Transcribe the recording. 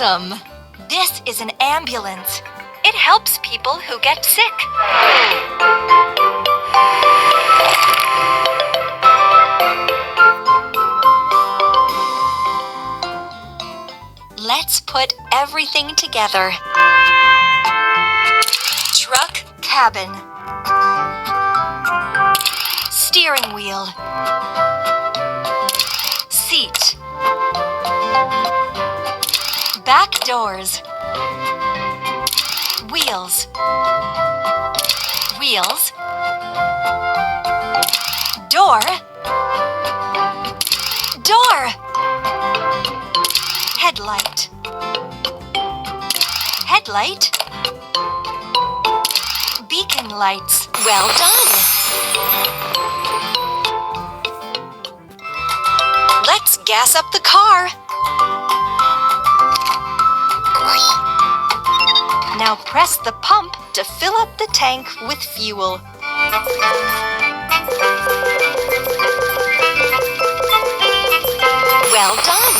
Awesome! This is an ambulance. It helps people who get sick. Let's put everything together. Truck cabin. Steering wheel. Seat. Back doors. Wheels. Wheels. Door. Door. Headlight. Headlight. Beacon lights. Well done! Let's gas up the car. Now press the pump to fill up the tank with fuel. Well done!